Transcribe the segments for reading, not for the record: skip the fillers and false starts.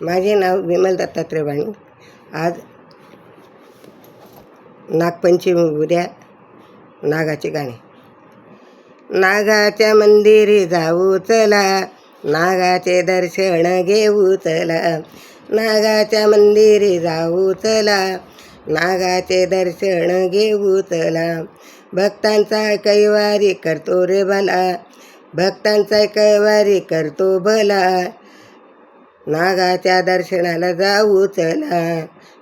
माझे नाव विमल दत्तात्रय वाणी. आज नागपंचमी उद्या नागाचे गाणे. नागाच्या मंदिरी जाऊ चला, नागाचे दर्शन घेऊ चला. नागाच्या मंदिरी जाऊ चला, नागाचे दर्शन घेऊ चला. भक्तांचा कैवारी करतो रे भला, भक्तांचा कैवारी करतो भला. नागाच्या दर्शनाला जाऊ चला,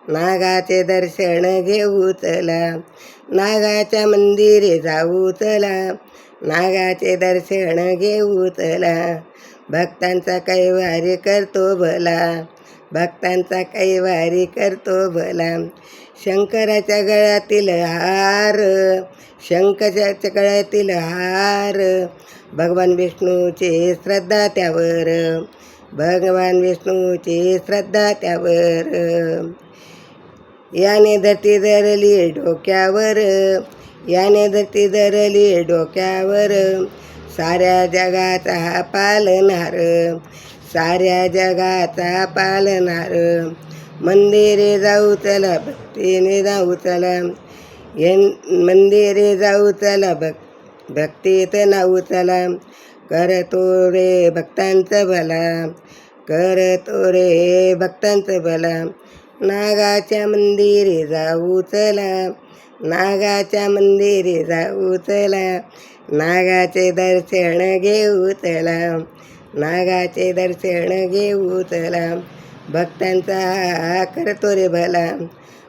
नागाचे दर्शन घेऊ चला. नागाच्या मंदिरे जाऊ चला, नागाचे दर्शन घेऊ चला. भक्तांचा कैवारी करतो भला, भक्तांचा कैवारी करतो भला. शंकराच्या गळ्यातील हार, शंकराच्या गळ्यातील हार. भगवान विष्णूची श्रद्धा त्यावर, भगवान विष्णूची श्रद्धा त्यावर. याने धरती धरली डोक्यावर, याने धरती धरली डोक्यावर. साऱ्या जगाचा हा पालनार, साऱ्या जगाचा पालनार. मंदिरे जाऊ चला, भक्तीने जाऊ चला. मंदिरे जाऊ चला, भक्तीत नाऊ चला. करतो रे भक्तांचं भला, करतो रे भक्तांचं भला. नागाच्या मंदिरे जाऊ चला, नागाच्या मंदिरे जाऊ चला. नागाचे दर्शन घेऊ चला, नागाचे दर्शन घेऊ चला. भक्तांचा हा करतो रे भला,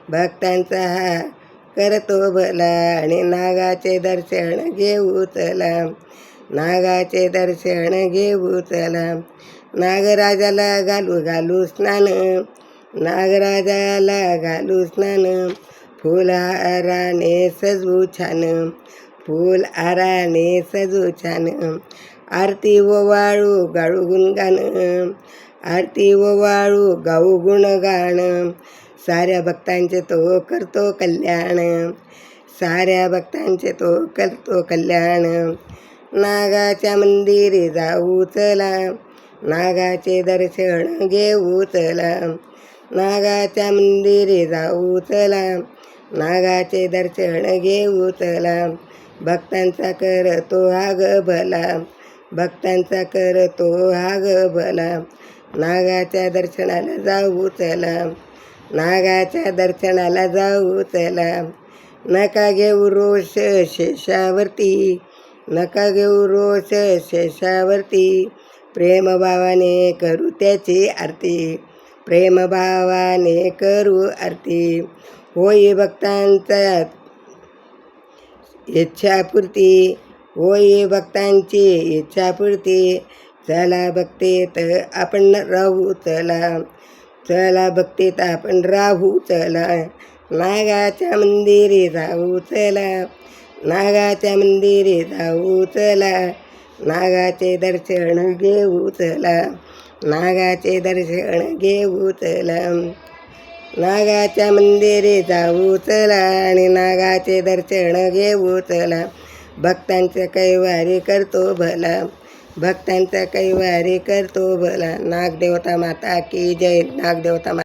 भक्तांचा हा करतो भला. आणि नागाचे दर्शन घेऊ चला, नागाचे दर्शन घेऊ चला. नागराजाला घालू स्नान, नागराजाला घालू स्नान. फुलहाराने सजू छान, फुलहाराने सजू छान. आरती ओवाळू गाळू गुणगान, आरती ओवाळू गाऊ गुणगान. साऱ्या भक्तांचे तो करतो कल्याण, साऱ्या भक्तांचे तो करतो कल्याण. नागाच्या मंदिरी जाऊ चला, नागाचे दर्शन घेऊ चला. नागाच्या मंदिरी जाऊ चला, नागाचे दर्शन घेऊ चला. भक्तांचा करतो हा ग भला, भक्तांचा करतो हा ग भला. नागाच्या दर्शनाला जाऊ चला, नागाच्या दर्शनाला जाऊ चला. नका घेऊ रोष शेषावरती, नका घेऊ रोष शेषावरती. प्रेमभावाने करू त्याची आरती, प्रेमभावाने करू आरती. होई भक्तांचा इच्छापूर्ती, होई भक्तांची इच्छापूर्ती. चला भक्तीत आपण राहू चला, चला भक्तीत आपण राहू चला. नागाच्या मंदिरी जाऊ चला, नागाच्या मंदिरी जाऊ चला. नागाचे दर्शन घेऊ चला, नागाचे दर्शन घेऊ चला. नागाच्या मंदिरे जाऊ चला आणि नागाचे दर्शन घेऊ चला. भक्तांचा कैवारी करतो भला, भक्तांचा कैवारी करतो भला. नागदेवता माता की जय, नागदेवता माता.